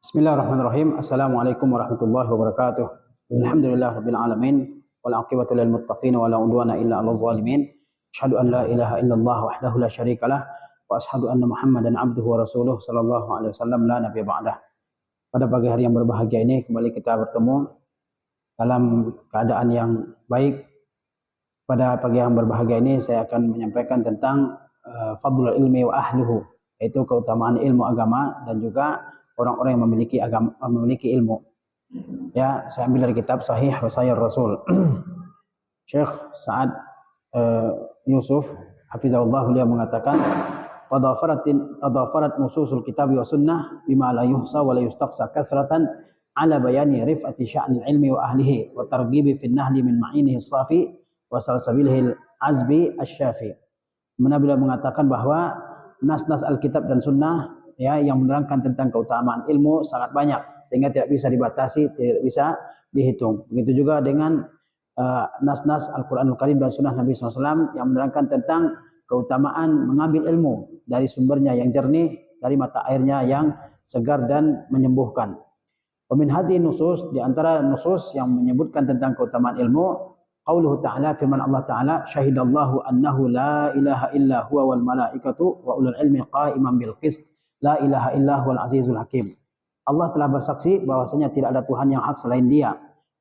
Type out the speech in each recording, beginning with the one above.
Bismillahirrahmanirrahim. Assalamualaikum warahmatullahi wabarakatuh. Alhamdulillahirabbil alamin wal aqibatu lil muttaqin wa la udwana illa 'alal zalimin. Asyhadu an la ilaha illallah wahdahu la syarikalah wa asyhadu anna Muhammadan abduhu wa rasuluh sallallahu alaihi wasallam la nabiyya ba'dah. Pada pagi hari yang berbahagia ini kembali kita bertemu dalam keadaan yang baik. Pada pagi yang berbahagia ini saya akan menyampaikan tentang fadlul ilmi wa ahluhu, yaitu keutamaan ilmu agama dan juga orang-orang yang memiliki ilmu. Ya, saya ambil dari kitab Sahih Wasail Rasul. Syekh Sa'ad Yusuf hafizahullah, beliau mengatakan tadafarat nususul kitab wa sunnah bima la yuhsa wa la yustaqsa kasratan ala bayani rif'ati sya'nil ilmi wa ahlihi wa targhibi fin nahli min ma'inihi safi wa salsabilihi azbi asy-syafi. Beliau mengatakan bahwa nas-nas Alkitab dan sunnah ya yang menerangkan tentang keutamaan ilmu sangat banyak sehingga tidak bisa dibatasi, tidak bisa dihitung. Begitu juga dengan nas-nas Al-Qur'anul Karim dan sunnah Nabi SAW yang menerangkan tentang keutamaan mengambil ilmu dari sumbernya yang jernih, dari mata airnya yang segar dan menyembuhkan. Wa min hazihi nusus, di antara nusus yang menyebutkan tentang keutamaan ilmu, qauluhu ta'ala, firman Allah Ta'ala, syahidallahu annahu la ilaha illa huwa wal malaikatu wa ulul ilmi qa'iman bil qist. La ilaha illa huwal azizul hakim. Allah telah bersaksi bahwasanya tidak ada Tuhan yang hak selain Dia.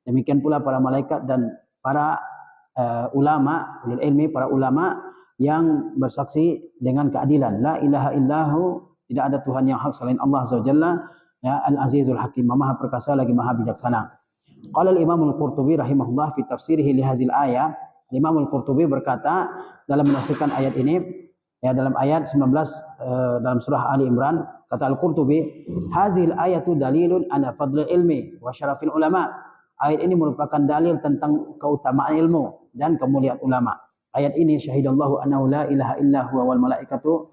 Demikian pula para malaikat dan para ulama, ulul ilmi, para ulama yang bersaksi dengan keadilan. La ilaha illahu, tidak ada Tuhan yang hak selain Allah Azza wa Jalla, ya, al-azizul hakim, maha perkasa lagi maha bijaksana. Qala al-Imam al-Qurtubi rahimahullah fi tafsirihi li hadzal ayah. Imam al-Qurtubi berkata dalam menafsirkan ayat ini, ya, dalam ayat 19 dalam surah Ali Imran, kata Al-Qurtubi, hazil ayatu dalilun ala fadlil ilmi wa syarafil ulama. Ayat ini merupakan dalil tentang keutamaan ilmu dan kemuliaan ulama. Ayat ini syahidallahu annahu la ilaha illa huwa wal malaikatu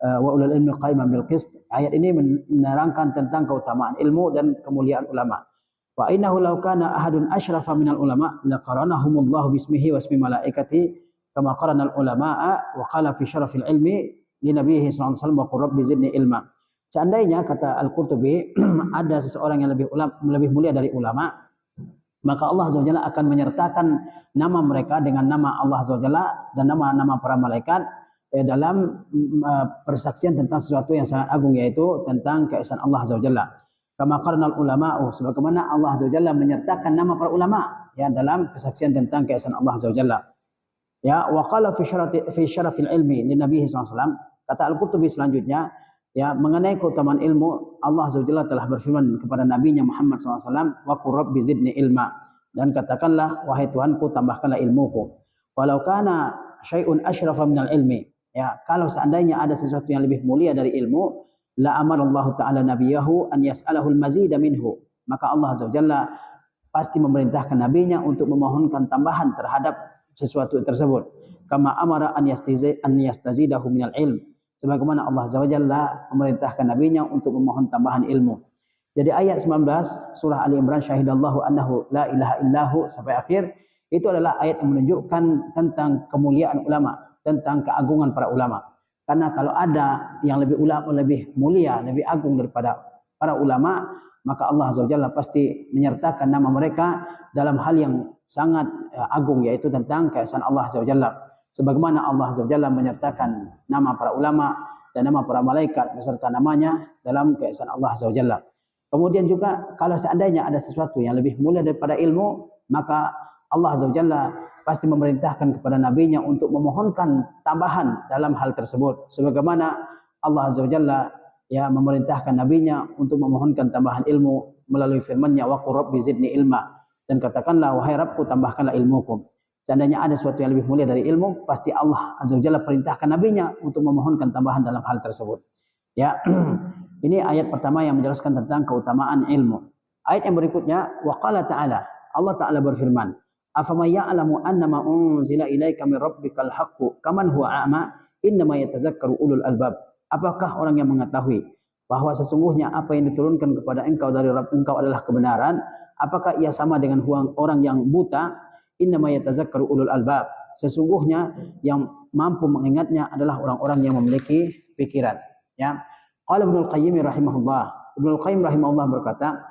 wa ulul ilmi qa'iman bil qist. Ayat ini menerangkan tentang keutamaan ilmu dan kemuliaan ulama. Wa innahu law kana ahadun asyrafa minal ulama laqaranahumullahu bismihi wa ismi malaikati kama qarana al-ulama'a wa qala fi syarafil ilmi li nabiyhi sallallahu alaihi wasallam wa qur rabbi zidni ilma. Seandainya, kata Al-Qurtubi, ada seseorang yang lebih mulia dari ulama, maka Allah Azza wa Jalla akan menyertakan nama mereka dengan nama Allah Azza wa Jalla dan nama-nama para malaikat dalam persaksian tentang sesuatu yang sangat agung, yaitu tentang keesaan Allah Azza wa Jalla. Kama qarana al-ulama'u, sebagaimana Allah Azza wa Jalla menyertakan nama para ulama ya dalam kesaksian tentang keesaan Allah Azza wa Jalla. Ya, wa qala fi syarafil ilmi li Nabi sallallahu alaihi wasallam, kata Al-Qurtubi selanjutnya, ya, mengenai keutamaan ilmu, Allah Azza wa Jalla telah berfirman kepada nabinya Muhammad sallallahu alaihi wasallam, wa qur rabbi zidni ilma, dan katakanlah, wahai Tuhanku, tambahkanlah ilmuku. Walau kana syai'un asyrafa minal ilmi, ya, kalau seandainya ada sesuatu yang lebih mulia dari ilmu, la amarallahu ta'ala nabiyahu an yas'alahul mazida minhu, maka Allah Azza wa Jalla pasti memerintahkan nabinya untuk memohonkan tambahan terhadap sesuatu tersebut. Kama amara an yastazidahu minal ilm, sebagaimana Allah Azza wa Jalla memerintahkan nabinya untuk memohon tambahan ilmu. Jadi ayat 19 surah Ali Imran, syahidallahu annahu la ilaha illahu, sampai akhir, itu adalah ayat yang menunjukkan tentang kemuliaan ulama, tentang keagungan para ulama. Karena kalau ada yang lebih mulia, lebih agung daripada para ulama, maka Allah Azza wa Jalla pasti menyertakan nama mereka dalam hal yang sangat agung, yaitu tentang keesaan Allah Azza wa Jalla. Sebagaimana Allah Azza wa Jalla menyertakan nama para ulama dan nama para malaikat beserta namanya dalam keesaan Allah Azza wa Jalla. Kemudian juga kalau seandainya ada sesuatu yang lebih mulia daripada ilmu, maka Allah Azza wa Jalla pasti memerintahkan kepada nabinya untuk memohonkan tambahan dalam hal tersebut. Sebagaimana Allah Azza wa Jalla ya memerintahkan nabinya untuk memohonkan tambahan ilmu melalui firman-Nya, wa qur rabbi zidni ilma, dan katakanlah, wahai Rabbku, tambahkanlah ilmuku. Seandainya ada sesuatu yang lebih mulia dari ilmu, pasti Allah Azza wa Jalla perintahkan nabinya untuk memohonkan tambahan dalam hal tersebut. Ya, ini ayat pertama yang menjelaskan tentang keutamaan ilmu. Ayat yang berikutnya, wa qala ta'ala, Allah Ta'ala berfirman, afamay ya'lamu annama unzila ilaika min rabbikal haqqu kaman huwa a'ma innama yatazakkaru ulul albab. Apakah orang yang mengetahui bahwa sesungguhnya apa yang diturunkan kepada engkau dari Rabb engkau adalah kebenaran, apakah ia sama dengan orang yang buta? Innama yatazakkaru ulul albab, sesungguhnya yang mampu mengingatnya adalah orang-orang yang memiliki pikiran. Ya, qala Ibnu Al-Qayyim rahimahullah, Ibnu Qayyim rahimahullah berkata,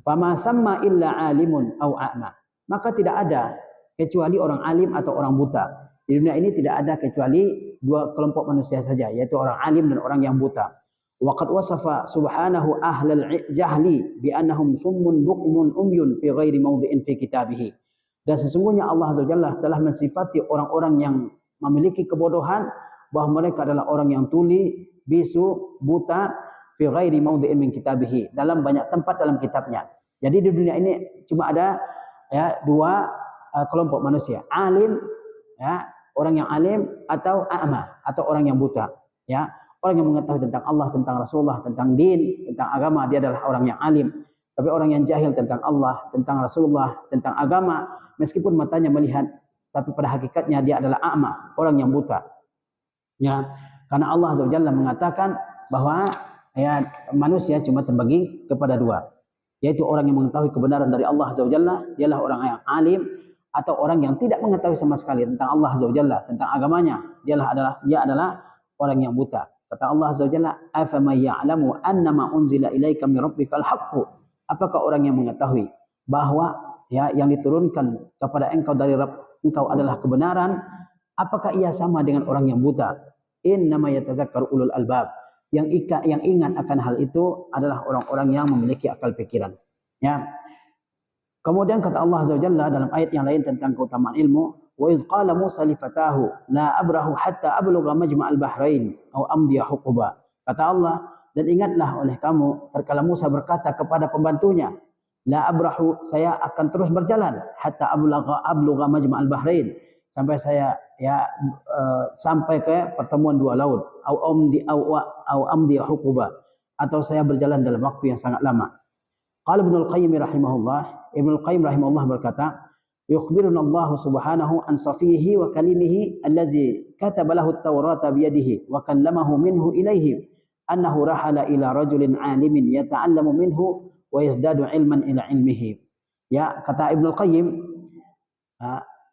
"Fama samma illa alimun au a'ma." Maka tidak ada kecuali orang alim atau orang buta. Di dunia ini tidak ada kecuali dua kelompok manusia saja, yaitu orang alim dan orang yang buta. Wa qad wasafa subhanahu ahlal jahli bi annahum summun bukmun umyun fi ghairi mawdhi'in fi kitabih. Dan sesungguhnya Allah Azza wa Jalla telah mensifati orang-orang yang memiliki kebodohan bahwa mereka adalah orang yang tuli, bisu, buta fi ghairi mawdhi'in min kitabih, dalam banyak tempat dalam kitabnya. Jadi di dunia ini cuma ada ya dua kelompok manusia, alim ya, orang yang alim, atau a'ma, atau orang yang buta ya. Orang yang mengetahui tentang Allah, tentang Rasulullah, tentang din, tentang agama, dia adalah orang yang alim. Tapi orang yang jahil tentang Allah, tentang Rasulullah, tentang agama, meskipun matanya melihat, tapi pada hakikatnya dia adalah a'ma, orang yang buta ya. Karena Allah Azza wa Jalla mengatakan bahwa ya manusia cuma terbagi kepada dua, yaitu orang yang mengetahui kebenaran dari Allah Azza wa Jalla, dialah orang yang alim, atau orang yang tidak mengetahui sama sekali tentang Allah Azza wa Jalla, tentang agamanya, dia adalah orang yang buta. Kata Allah Azza wa Jalla, "Afaman ya'lamu annama unzila ilaika min rabbikal haqqu." Apakah orang yang mengetahui bahwa ya yang diturunkan kepada engkau dari Rabb engkau adalah kebenaran, apakah ia sama dengan orang yang buta? Innama yatazakkaru ulul albab. Yang ingat akan hal itu adalah orang-orang yang memiliki akal pikiran. Ya. Kemudian kata Allah Azza wa Jalla dalam ayat yang lain tentang keutamaan ilmu, wa iz qala Musa li fatahu la abrahu hatta ablugha majma'al bahrain aw amdiya huquba. Kata Allah, dan ingatlah oleh kamu terkala Musa berkata kepada pembantunya, la abrahu, saya akan terus berjalan, hatta ablugha majma'al bahrain, sampai saya ya sampai ke pertemuan dua laut, au amdiya huquba, atau saya berjalan dalam waktu yang sangat lama. Qala Ibnu Qayyim rahimahullah, Ibnu Qayyim rahimahullah berkata, yukhbiruna Allah subhanahu an safihi wa kalimihi allazi kataba lahu at-taurata bi yadihi wa kallamahu minhu ilaihi annahu rahala ila rajulin alimin yata'allamu minhu wa yazdadu ilman ila ilmihi. Ya, kata Ibnu Qayyim,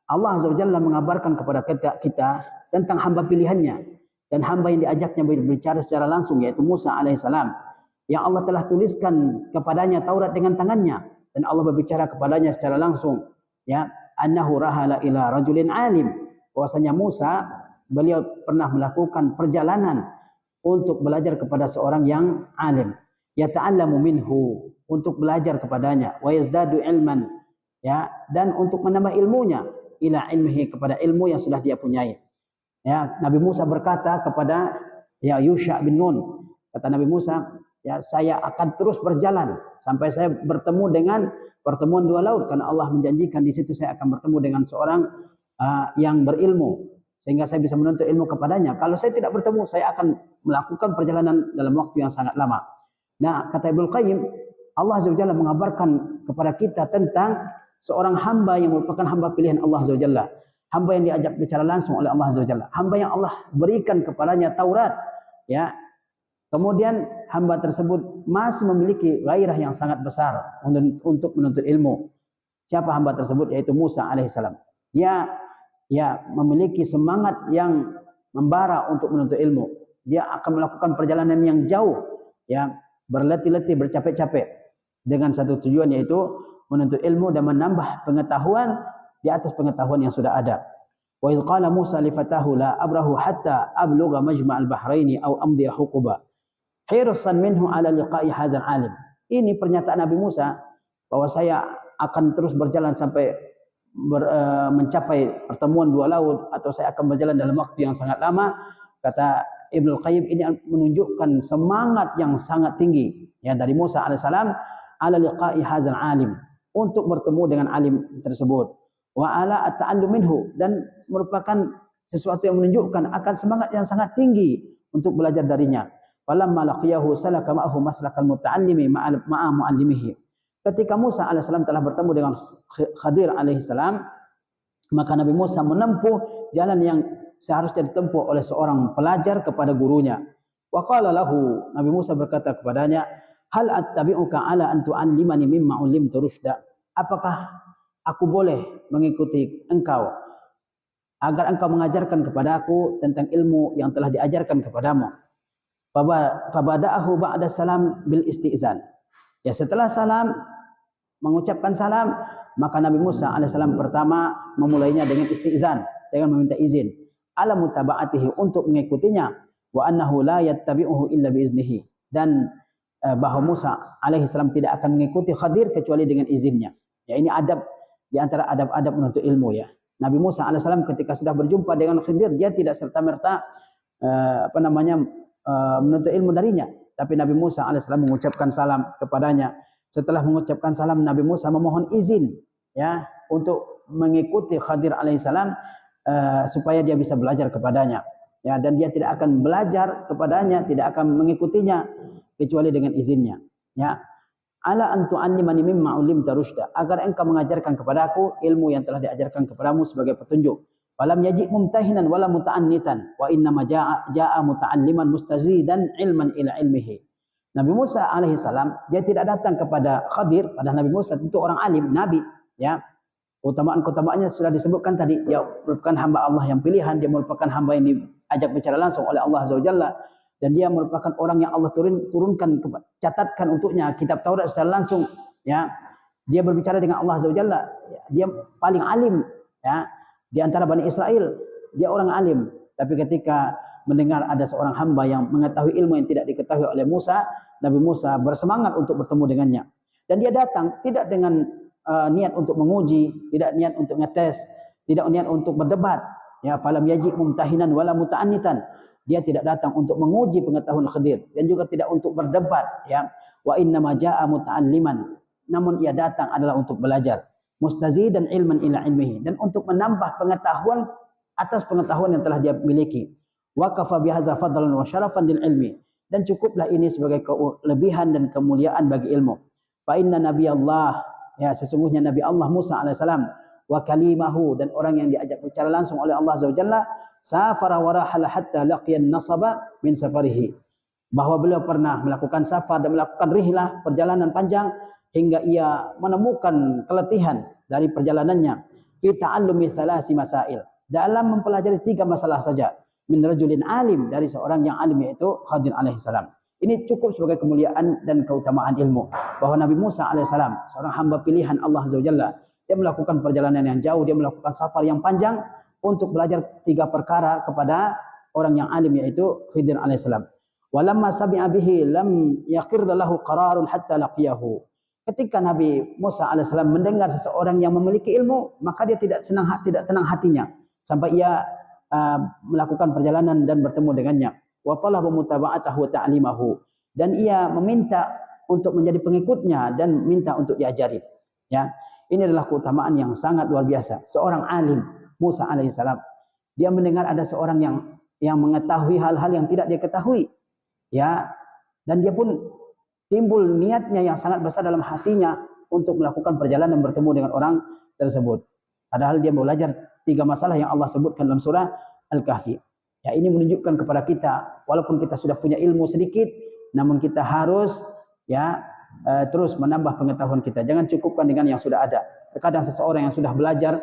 Allah Azza wa Jalla mengabarkan kepada kita tentang hamba pilihannya dan hamba yang diajaknya berbicara secara langsung, yaitu Musa alaihissalam, yang Allah telah tuliskan kepadanya Taurat dengan tangannya, dan Allah berbicara kepadanya secara langsung, ya, annahu rahala ila rajulin alim, bahwasanya Musa beliau pernah melakukan perjalanan untuk belajar kepada seorang yang alim, yata'allamu minhu, untuk belajar kepadanya, wa yazdadu ilman, ya, dan untuk menambah ilmunya, ila ilmihi, kepada ilmu yang sudah dia punyai. Ya, Nabi Musa berkata kepada ya Yusha bin Nun, kata Nabi Musa, ya saya akan terus berjalan sampai saya bertemu dengan pertemuan dua laut, karena Allah menjanjikan di situ saya akan bertemu dengan seorang yang berilmu sehingga saya bisa menuntut ilmu kepadanya. Kalau saya tidak bertemu, saya akan melakukan perjalanan dalam waktu yang sangat lama. Nah, kata Ibnu Qayyim, Allah Azza wa Jalla mengabarkan kepada kita tentang seorang hamba yang merupakan hamba pilihan Allah Azza wa Jalla, hamba yang diajak bicara langsung oleh Allah Azza wa Jalla, hamba yang Allah berikan kepadanya Taurat, ya. Kemudian hamba tersebut masih memiliki gairah yang sangat besar untuk menuntut ilmu. Siapa hamba tersebut? Yaitu Musa alaihissalam. Dia memiliki semangat yang membara untuk menuntut ilmu. Dia akan melakukan perjalanan yang jauh, ya, berletih-letih, bercapek-capek dengan satu tujuan, yaitu menuntut ilmu dan menambah pengetahuan di atas pengetahuan yang sudah ada. Wa idh qala Musa li fatahu la abrahu hatta ablugha majma'al bahraini aw amdiya huquba hirsan minhu ala liqa'i hadzal alim. Ini pernyataan Nabi Musa bahwa saya akan terus berjalan sampai mencapai pertemuan dua laut, atau saya akan berjalan dalam waktu yang sangat lama. Kata Ibnu Qayyim, ini menunjukkan semangat yang sangat tinggi ya dari Musa alaihissalam ala liqa'i hadzal alim, untuk bertemu dengan alim tersebut, wa ala at-ta'allum minhu, dan merupakan sesuatu yang menunjukkan akan semangat yang sangat tinggi untuk belajar darinya. Falamma laqiyahu salaka ma'ahu maslakal muta'allimi ma'a mu'allimihi. Ketika Musa alaihissalam telah bertemu dengan Khadir alaihissalam, maka Nabi Musa menempuh jalan yang seharusnya ditempuh oleh seorang pelajar kepada gurunya. Wa qala lahu, Nabi Musa berkata kepadanya, hal attabi'uka ala an tu'allimani mimma 'ullimtu rusyda. Apakah aku boleh mengikuti engkau agar engkau mengajarkan kepada aku tentang ilmu yang telah diajarkan kepadamu? Fabada'ahu ba'da salam bil istizan. Ya, setelah salam, mengucapkan salam, maka Nabi Musa alaihissalam pertama memulainya dengan istizan, dengan meminta izin ala mutaba'atihi, untuk mengikutinya, wa annahu la yattabi'uhu illa biiznihi, dan bahwa Musa alaihissalam tidak akan mengikuti Khadir kecuali dengan izinnya. Ya, ini adab di antara adab-adab menuntut ilmu ya. Nabi Musa alaihissalam ketika sudah berjumpa dengan Khidir, dia tidak serta-merta menuntut ilmu darinya, tapi Nabi Musa alaihissalam mengucapkan salam kepadanya. Setelah mengucapkan salam, Nabi Musa memohon izin ya untuk mengikuti Khadir alaihissalam supaya dia bisa belajar kepadanya. Ya, dan dia tidak akan belajar kepadanya, tidak akan mengikutinya kecuali dengan izinnya. Ya, ala an tu'allimani mimma 'ullimta rusyda, agar engkau mengajarkan kepadaku ilmu yang telah diajarkan kepadamu sebagai petunjuk. Falam yaji' mumtahinan wala muta'annitan, wa inna ma ja'a muta'alliman mustazidan ilman ila ilmihi. Nabi Musa alaihissalam dia tidak datang kepada Khadir, padahal Nabi Musa itu orang alim, nabi, ya. Keutamaannya sudah disebutkan tadi, dia merupakan hamba Allah yang pilihan, dia merupakan hamba yang diajak bicara langsung oleh Allah Azza wa Jalla, dan dia merupakan orang yang Allah turunkan, catatkan untuknya kitab Taurat secara langsung, ya. Dia berbicara dengan Allah Azza wa Jalla, dia paling alim, ya. Di antara Bani Israel, dia orang alim. Tapi ketika mendengar ada seorang hamba yang mengetahui ilmu yang tidak diketahui oleh Musa, Nabi Musa bersemangat untuk bertemu dengannya. Dan dia datang tidak dengan niat untuk menguji, tidak niat untuk ngetes, tidak niat untuk berdebat. Ya, falam yaji' mumtahinan wala muta'annitan. Dia tidak datang untuk menguji pengetahuan Khidir dan juga tidak untuk berdebat, ya. Wa inna ma ja'a muta'alliman. Namun ia datang adalah untuk belajar. Mustazidan ilman ila ilmihi, dan untuk menambah pengetahuan atas pengetahuan yang telah dia miliki. Wa kafa bihadza fadlan wa syarafan lil ilmi, dan cukuplah ini sebagai kelebihan dan kemuliaan bagi ilmu. Fa inna nabiyallah, ya, sesungguhnya Nabi Allah Musa alaihissalam, wa kalimahu, dan orang yang diajak bicara langsung oleh Allah Azza wa Jalla, safara wa rahala hatta laqiyan nasaba min safarihi, bahwa beliau pernah melakukan safar dan melakukan rihlah, perjalanan panjang, hingga ia menemukan keletihan dari perjalanannya. Fi ta'allumi thalasi masail, dalam mempelajari 3 masalah saja. Min rajulin alim, dari seorang yang alim, yaitu Khadir alaihissalam. Ini cukup sebagai kemuliaan dan keutamaan ilmu, bahwa Nabi Musa alaihissalam seorang hamba pilihan Allah Azza wa Jalla, dia melakukan perjalanan yang jauh, dia melakukan safar yang panjang untuk belajar 3 perkara kepada orang yang alim, yaitu Khidir alaihissalam. Walamma sami'a bihi lam yaqir lahu qararun hatta laqiyahu. Ketika Nabi Musa alaihissalam mendengar seseorang yang memiliki ilmu, maka dia tidak tenang hatinya sampai ia melakukan perjalanan dan bertemu dengannya. Wa talaba mutaba'atahu wa ta'limahu, dan ia meminta untuk menjadi pengikutnya dan minta untuk diajari. Ya, ini adalah keutamaan yang sangat luar biasa. Seorang alim, Musa alaihissalam, dia mendengar ada seorang yang mengetahui hal-hal yang tidak dia ketahui, ya, dan dia pun timbul niatnya yang sangat besar dalam hatinya untuk melakukan perjalanan bertemu dengan orang tersebut. Padahal dia belajar 3 masalah yang Allah sebutkan dalam surah Al-Kahfi. Ya, ini menunjukkan kepada kita, walaupun kita sudah punya ilmu sedikit, namun kita harus terus menambah pengetahuan kita. Jangan cukupkan dengan yang sudah ada. Terkadang seseorang yang sudah belajar,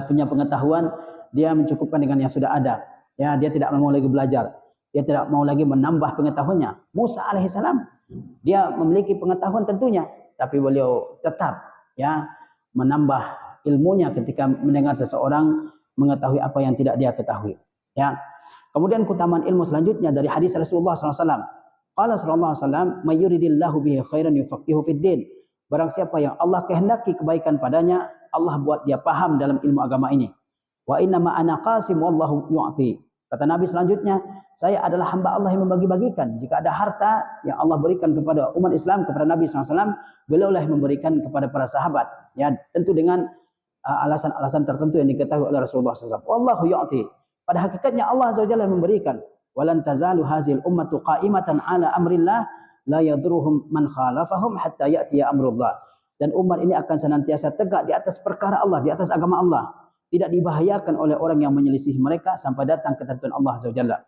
punya pengetahuan, dia mencukupkan dengan yang sudah ada. Ya, dia tidak mau lagi belajar. Dia tidak mau lagi menambah pengetahuannya. Musa alaihissalam, dia memiliki pengetahuan tentunya, tapi beliau tetap menambah ilmunya ketika mendengar seseorang mengetahui apa yang tidak dia ketahui. Ya. Kemudian keutamaan ilmu selanjutnya dari hadis Rasulullah SAW. Qala sallallahu alaihi wasallam, "May yuridillahu bihi khairan yufaqihu fid din." Barang siapa yang Allah kehendaki kebaikan padanya, Allah buat dia paham dalam ilmu agama ini. Wa inna ma ana qasim wallahu yu'ti. Kata Nabi selanjutnya, saya adalah hamba Allah yang membagi-bagikan. Jika ada harta yang Allah berikan kepada umat Islam, kepada Nabi SAW, beliaulah yang memberikan kepada para sahabat. Ya, tentu dengan alasan-alasan tertentu yang diketahui oleh Rasulullah SAW. Wallahu yu'ti. Pada hakikatnya Allah Azza wa Jalla memberikan. Walan tazalu hazil ummatu qa'imatan ala amrillah la yadruhum man khalafahum hatta ya'tiya amrullah. Dan umat ini akan senantiasa tegak di atas perkara Allah, di atas agama Allah. Tidak dibahayakan oleh orang yang menyelisih mereka sampai datang ketentuan Allah Azza wa Jalla.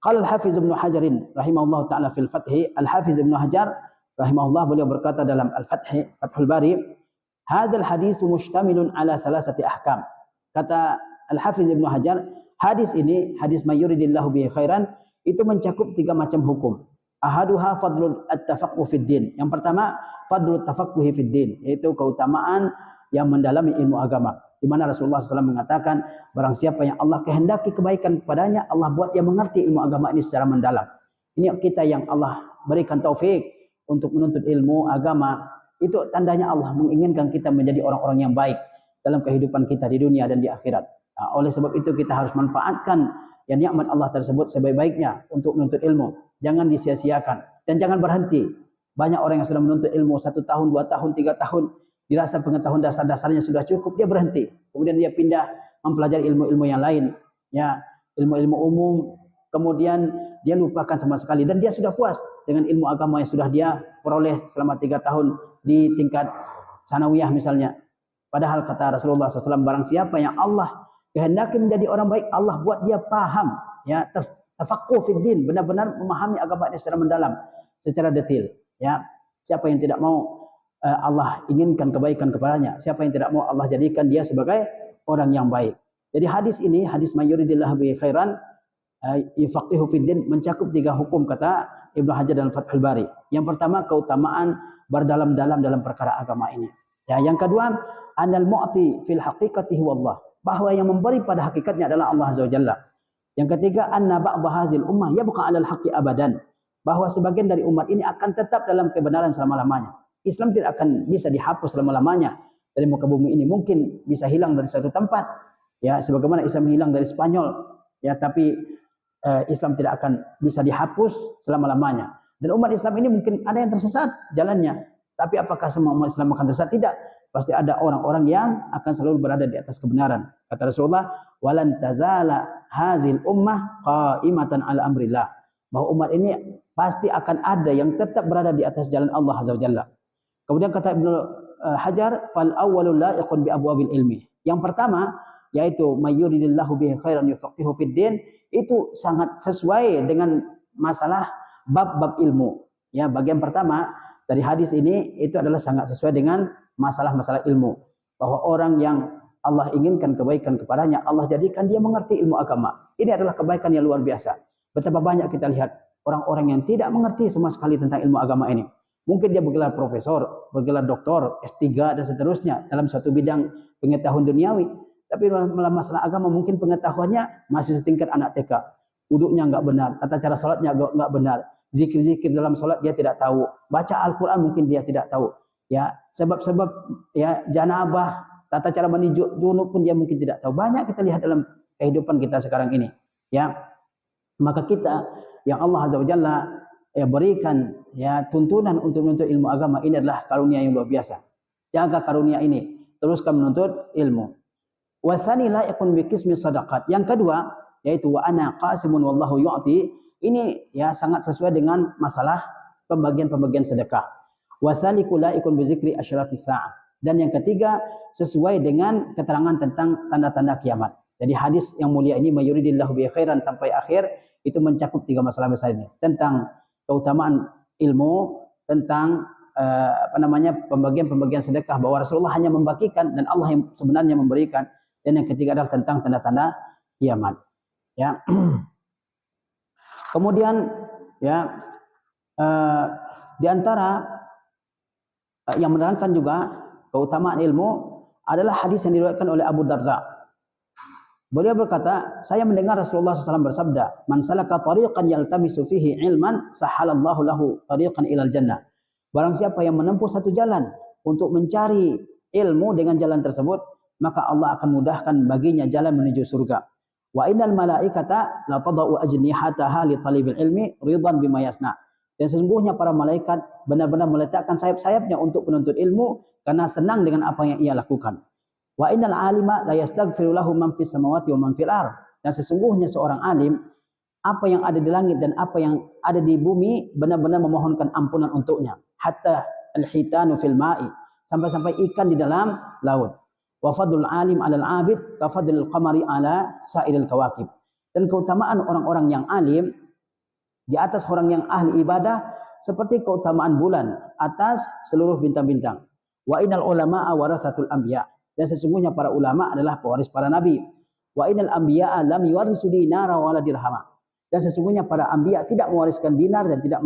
Qala al-Hafiz Ibnu Hajar rahimahullah taala fil Fath, Al-Hafiz Ibnu Hajar rahimahullah, beliau berkata dalam Al-Fath, Fathul Bari, hadzal hadis mustamilun ala thalathati ahkam. Kata Al-Hafiz Ibnu Hajar, hadis ini, hadis may yuridillahu bihi khairan, itu mencakup 3 macam hukum. Ahaduha fadlul at-tafaqquh fid din. Yang pertama, fadlul tafaqquhi fid din, yaitu keutamaan yang mendalami ilmu agama. Di mana Rasulullah SAW mengatakan, barang siapa yang Allah kehendaki kebaikan kepadanya, Allah buat dia mengerti ilmu agama ini secara mendalam. Ini kita yang Allah berikan taufik untuk menuntut ilmu agama. Itu tandanya Allah menginginkan kita menjadi orang-orang yang baik dalam kehidupan kita di dunia dan di akhirat. Nah, oleh sebab itu kita harus manfaatkan yang nikmat Allah tersebut sebaik-baiknya untuk menuntut ilmu. Jangan disia-siakan dan jangan berhenti. Banyak orang yang sudah menuntut ilmu 1 tahun, 2 tahun, 3 tahun, dirasa pengetahuan dasar-dasarnya sudah cukup, dia berhenti. Kemudian dia pindah mempelajari ilmu-ilmu yang lain, ya, ilmu-ilmu umum. Kemudian dia lupakan sama sekali dan dia sudah puas dengan ilmu agama yang sudah dia peroleh selama 3 tahun di tingkat sanawiyah misalnya. Padahal kata Rasulullah SAW, barang siapa yang Allah kehendaki menjadi orang baik, Allah buat dia paham, ya, tafaqquh fid din, benar-benar memahami agama ini secara mendalam, secara detail, ya. Siapa yang tidak mau Allah inginkan kebaikan kepadanya, siapa yang tidak mau Allah jadikan dia sebagai orang yang baik. Jadi hadis ini, hadis mayuridillahu bi khairan yufaqihu fid din, mencakup 3 hukum kata Ibnu Hajar dalam Fathul Bari. Yang pertama, keutamaan berdalam-dalam dalam perkara agama ini. Ya, yang kedua, anal mu'ti fil haqiqati huwallah, bahwa yang memberi pada hakikatnya adalah Allah Azza wa Jalla. Yang ketiga, anna ba'd hazil ummah yabqa 'alal haqqi abadan, bahwa sebagian dari umat ini akan tetap dalam kebenaran selama-lamanya. Islam tidak akan bisa dihapus selama-lamanya dari muka bumi ini. Mungkin bisa hilang dari suatu tempat, ya, sebagaimana Islam hilang dari Spanyol, ya, tapi Islam tidak akan bisa dihapus selama-lamanya. Dan umat Islam ini mungkin ada yang tersesat jalannya, tapi apakah semua umat Islam akan tersesat? Tidak. Pasti ada orang-orang yang akan selalu berada di atas kebenaran. Kata Rasulullah, walan tazala hazil ummah qa'imatan ala amrillah, bahwa umat ini pasti akan ada yang tetap berada di atas jalan Allah Azza wa Jalla. Kemudian kata Ibnu Hajar, fal awwalul la'iqun bi abwabil ilmi. Yang pertama yaitu mayyuridillahu bihi khairan yufaqihu fid din, itu sangat sesuai dengan masalah bab-bab ilmu. Ya, bagian pertama dari hadis ini itu adalah sangat sesuai dengan masalah-masalah ilmu, bahwa orang yang Allah inginkan kebaikan kepadanya, Allah jadikan dia mengerti ilmu agama. Ini adalah kebaikan yang luar biasa. Betapa banyak kita lihat orang-orang yang tidak mengerti sama sekali tentang ilmu agama ini. Mungkin dia bergelar profesor, bergelar doktor, S3 dan seterusnya dalam suatu bidang pengetahuan duniawi, tapi dalam masalah agama mungkin pengetahuannya masih setingkat anak TK. Wuduknya enggak benar, tata cara salatnya enggak benar, zikir-zikir dalam salat dia tidak tahu, baca Al-Qur'an mungkin dia tidak tahu. Ya, sebab-sebab ya janabah, tata cara mandi junub pun dia mungkin tidak tahu. Banyak kita lihat dalam kehidupan kita sekarang ini. Ya, maka kita yang Allah Azza wa Jalla ya berikan ya tuntunan untuk menuntut ilmu agama ini adalah karunia yang luar biasa. Jaga karunia ini, teruskan menuntut ilmu. Wa tsani la yakun bi qismi sadaqat. Yang kedua yaitu wa ana qasimun wallahu yu'ti. Ini ya sangat sesuai dengan masalah pembagian-pembagian sedekah. Wa tsaliku la yakun bi zikri asyratis sa'ah. Dan yang ketiga sesuai dengan keterangan tentang tanda-tanda kiamat. Jadi hadis yang mulia ini mayuridillahu bi khairan sampai akhir itu mencakup 3 masalah besar ini, tentang keutamaan ilmu, tentang pembagian-pembagian sedekah, bahwa Rasulullah hanya membagikan dan Allah yang sebenarnya memberikan, dan yang ketiga adalah tentang tanda-tanda kiamat. Ya. Kemudian ya di antara yang menerangkan juga keutamaan ilmu adalah hadis yang diriwayatkan oleh Abu Darda. Beliau berkata, saya mendengar Rasulullah SAW bersabda, man salaka tariqan yaltamisu fihi ilman, sahalallahu lahu tariqan ilal jannah. Barang siapa yang menempuh satu jalan untuk mencari ilmu dengan jalan tersebut, maka Allah akan mudahkan baginya jalan menuju surga. Wa innal malaikata la tadau ajnihataha li talibil ilmi ridwan bima yasna. Dan sesungguhnya para malaikat benar-benar meletakkan sayap-sayapnya untuk penuntut ilmu karena senang dengan apa yang ia lakukan. Wa innal alima la yastaghfiru lahu man fis samawati wa man fil ardh. Dan sesungguhnya seorang alim, apa yang ada di langit dan apa yang ada di bumi benar-benar memohonkan ampunan untuknya. Hatta al-hitanu fil ma'i, sampai-sampai ikan di dalam laut. Wa fadlul alim 'alal 'abid ka fadlil qamari 'ala sa'iril kawakib. Dan keutamaan orang-orang yang alim di atas orang yang ahli ibadah seperti keutamaan bulan atas seluruh bintang-bintang. Wa innal ulama'a warasatul anbiya. Dan sesungguhnya para ulama adalah pewaris para nabi. Wa innal anbiya'a lam yuwarisu dinara wala dirhama. Dan sesungguhnya para anbiya tidak mewariskan dinar dan tidak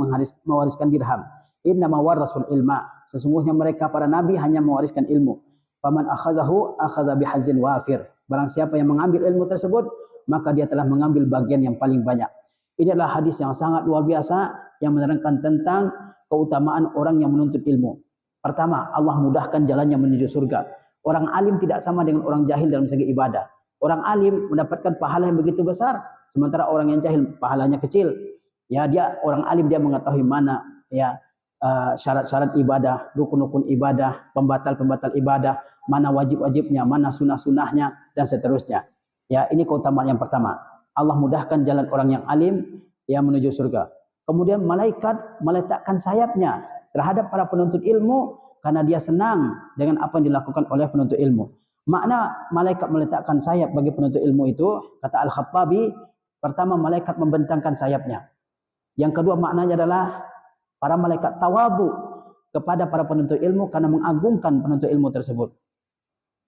mewariskan dirham. Innama warasul ilma. Sesungguhnya mereka para nabi hanya mewariskan ilmu. Faman akhazahu akhadha bihazzin wafir. Barang siapa yang mengambil ilmu tersebut, maka dia telah mengambil bagian yang paling banyak. Ini adalah hadis yang sangat luar biasa yang menerangkan tentang keutamaan orang yang menuntut ilmu. Pertama, Allah mudahkan jalannya menuju surga. Orang alim tidak sama dengan orang jahil dalam segi ibadah. Orang alim mendapatkan pahala yang begitu besar, sementara orang yang jahil pahalanya kecil. Ya, dia orang alim, dia mengetahui mana ya syarat-syarat ibadah, rukun-rukun ibadah, pembatal-pembatal ibadah, mana wajib-wajibnya, mana sunah-sunahnya, dan seterusnya. Ya, ini keutamaan yang pertama. Allah mudahkan jalan orang yang alim yang menuju surga. Kemudian malaikat meletakkan sayapnya terhadap para penuntut ilmu karena dia senang dengan apa yang dilakukan oleh penuntut ilmu. Makna malaikat meletakkan sayap bagi penuntut ilmu itu, kata Al-Khattabi, pertama malaikat membentangkan sayapnya. Yang kedua maknanya adalah para malaikat tawadhu kepada para penuntut ilmu karena mengagungkan penuntut ilmu tersebut.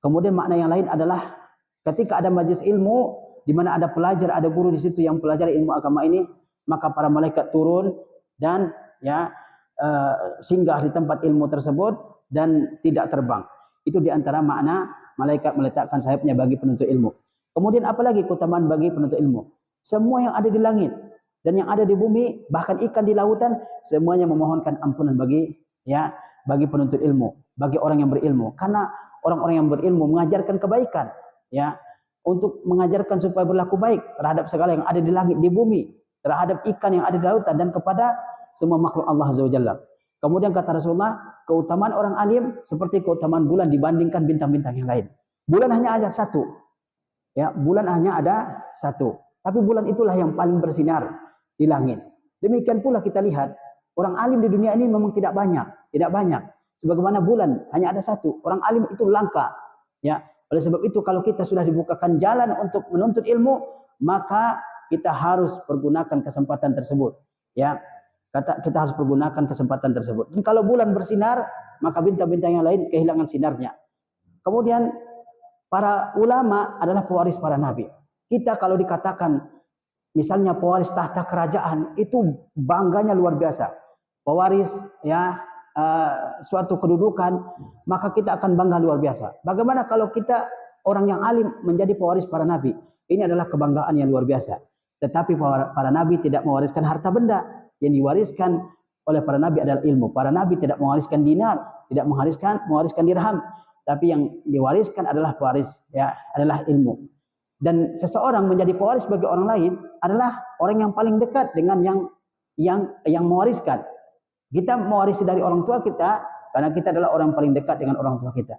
Kemudian makna yang lain adalah ketika ada majlis ilmu di mana ada pelajar, ada guru di situ yang pelajari ilmu agama ini, maka para malaikat turun dan singgah di tempat ilmu tersebut dan tidak terbang. Itu di antara makna malaikat meletakkan sayapnya bagi penuntut ilmu. Kemudian apalagi keutamaan bagi penuntut ilmu? Semua yang ada di langit dan yang ada di bumi, bahkan ikan di lautan, semuanya memohonkan ampunan bagi penuntut ilmu, bagi orang yang berilmu. Karena orang-orang yang berilmu mengajarkan kebaikan, ya, untuk mengajarkan supaya berlaku baik terhadap segala yang ada di langit, di bumi, terhadap ikan yang ada di lautan dan kepada semua makhluk Allah Azza wa Jalla. Kemudian kata Rasulullah, keutamaan orang alim seperti keutamaan bulan dibandingkan bintang-bintang yang lain. Bulan hanya ada satu. Ya, bulan hanya ada satu. Tapi bulan itulah yang paling bersinar di langit. Demikian pula kita lihat, orang alim di dunia ini memang tidak banyak. Sebagaimana bulan hanya ada satu. Orang alim itu langka. Ya, oleh sebab itu kalau kita sudah dibukakan jalan untuk menuntut ilmu, maka kita harus pergunakan kesempatan tersebut. Ya, kita harus pergunakan kesempatan tersebut. Dan kalau bulan bersinar, maka bintang-bintang yang lain kehilangan sinarnya. Kemudian para ulama adalah pewaris para nabi. Kita kalau dikatakan misalnya pewaris tahta kerajaan, itu bangganya luar biasa. Pewaris suatu kedudukan, maka kita akan bangga luar biasa. Bagaimana kalau kita orang yang alim menjadi pewaris para nabi? Ini adalah kebanggaan yang luar biasa. Tetapi para nabi tidak mewariskan harta benda. Yang diwariskan oleh para nabi adalah ilmu. Para nabi tidak mewariskan dinar, tidak mewariskan dirham, tapi yang diwariskan adalah adalah ilmu. Dan seseorang menjadi pewaris bagi orang lain adalah orang yang paling dekat dengan yang mewariskan. Kita mewarisi dari orang tua kita karena kita adalah orang paling dekat dengan orang tua kita.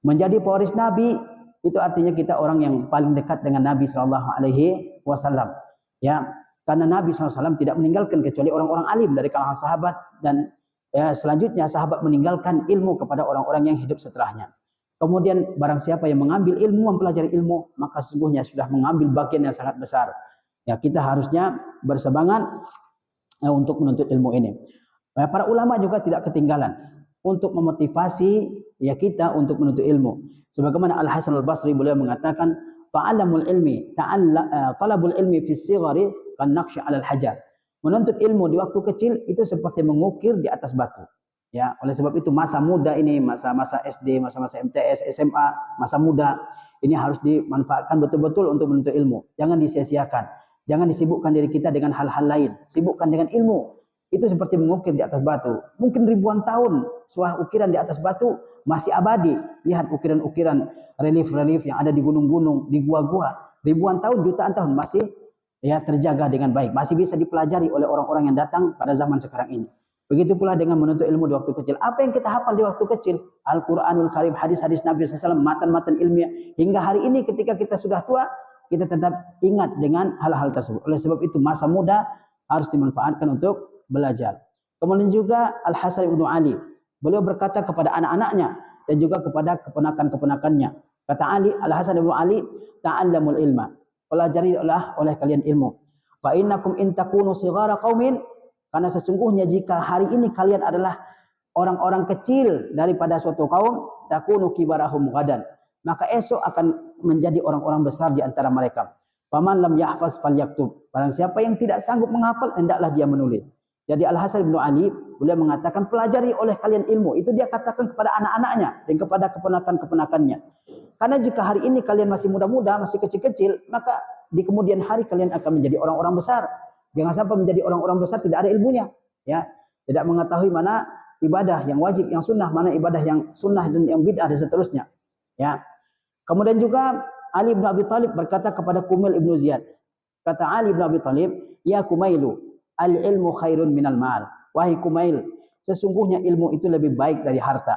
Menjadi pewaris nabi itu artinya kita orang yang paling dekat dengan Nabi sallallahu alaihi wasallam. Ya, karena Nabi SAW tidak meninggalkan kecuali orang-orang alim dari kalangan sahabat, dan selanjutnya sahabat meninggalkan ilmu kepada orang-orang yang hidup setelahnya. Kemudian barang siapa yang mengambil ilmu, mempelajari ilmu, maka sesungguhnya sudah mengambil bagian yang sangat besar. Ya, kita harusnya bersemangat untuk menuntut ilmu ini. Para ulama juga tidak ketinggalan untuk memotivasi kita untuk menuntut ilmu. Sebagaimana Al-Hasan Al-Basri, beliau mengatakan, talabul ilmi fi sigari kan naqsy 'alal hajar. Menuntut ilmu di waktu kecil itu seperti mengukir di atas batu. Ya, oleh sebab itu masa muda ini, masa-masa SD, masa-masa MTS, SMA, masa muda ini harus dimanfaatkan betul-betul untuk menuntut ilmu. Jangan disia-siakan. Jangan disibukkan diri kita dengan hal-hal lain. Sibukkan dengan ilmu. Itu seperti mengukir di atas batu. Mungkin ribuan tahun sebuah ukiran di atas batu masih abadi. Lihat ukiran-ukiran relief-relief yang ada di gunung-gunung, di gua-gua. Ribuan tahun, jutaan tahun masih terjaga dengan baik, masih bisa dipelajari oleh orang-orang yang datang pada zaman sekarang ini. Begitu pula dengan menuntut ilmu di waktu kecil. Apa yang kita hafal di waktu kecil? Al-Quranul Karim, hadis-hadis Nabi SAW, matan-matan ilmiah. Hingga hari ini ketika kita sudah tua, kita tetap ingat dengan hal-hal tersebut. Oleh sebab itu masa muda harus dimanfaatkan untuk belajar. Kemudian juga Al-Hasan ibn Ali, beliau berkata kepada anak-anaknya dan juga kepada keponakan-keponakannya. Kata Al-Hasan ibn Ali, ta'allamul ilma. Pelajarilah oleh kalian ilmu. Fa innakum in takunu sighara qaumin, karena sesungguhnya jika hari ini kalian adalah orang-orang kecil daripada suatu kaum, takunu kibarahum ghadan, maka esok akan menjadi orang-orang besar di antara mereka. Faman lam yahfaz falyaktub. Barang siapa yang tidak sanggup menghafal, hendaklah dia menulis. Jadi Al-Hasan bin Ali beliau mengatakan, pelajari oleh kalian ilmu. Itu dia katakan kepada anak-anaknya dan kepada keponakan-keponakannya. Karena jika hari ini kalian masih muda-muda, masih kecil-kecil, maka di kemudian hari kalian akan menjadi orang-orang besar. Jangan sampai menjadi orang-orang besar tidak ada ilmunya, ya. Tidak mengetahui mana ibadah yang wajib, yang sunnah, mana ibadah yang sunnah dan yang bid'ah dan seterusnya. Ya. Kemudian juga Ali bin Abi Thalib berkata kepada Kumail ibnu Ziyad. Kata Ali bin Abi Thalib, ya Kumailu, al-ilmu khairun minal mal. Wahai Kumail, sesungguhnya ilmu itu lebih baik dari harta.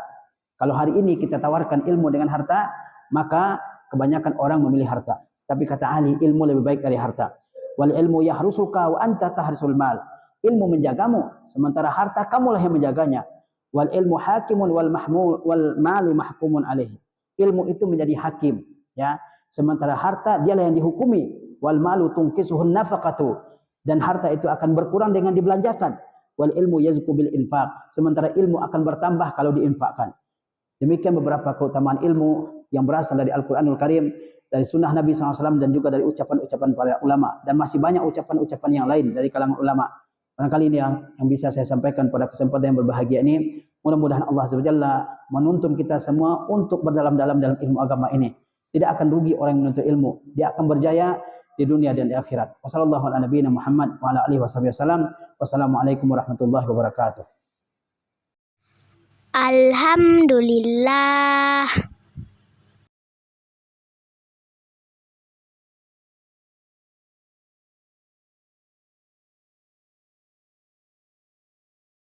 Kalau hari ini kita tawarkan ilmu dengan harta, maka kebanyakan orang memilih harta. Tapi kata Ali, ilmu lebih baik dari harta. Wal ilmu yahrusuka wa anta tahrisul mal. Ilmu menjagamu, sementara harta kamulah yang menjaganya. Wal ilmu hakimun wal malu mahkumun alaihi. Ilmu itu menjadi hakim, ya. Sementara harta dialah yang dihukumi. Wal malu tungkisuhun nafaqatu. Dan harta itu akan berkurang dengan dibelanjakan. Wal ilmu yazku bil infaq. Sementara ilmu akan bertambah kalau diinfakkan. Demikian beberapa keutamaan ilmu yang berasal dari Al-Quranul Karim, dari sunnah Nabi SAW, dan juga dari ucapan-ucapan para ulama. Dan masih banyak ucapan-ucapan yang lain dari kalangan ulama. Barangkali ini yang bisa saya sampaikan pada kesempatan yang berbahagia ini. Mudah-mudahan Allah SWT menuntun kita semua untuk berdalam-dalam dalam ilmu agama ini. Tidak akan rugi orang yang menuntut ilmu. Dia akan berjaya di dunia dan di akhirat. Wassalamualaikum warahmatullahi wabarakatuh. Alhamdulillah.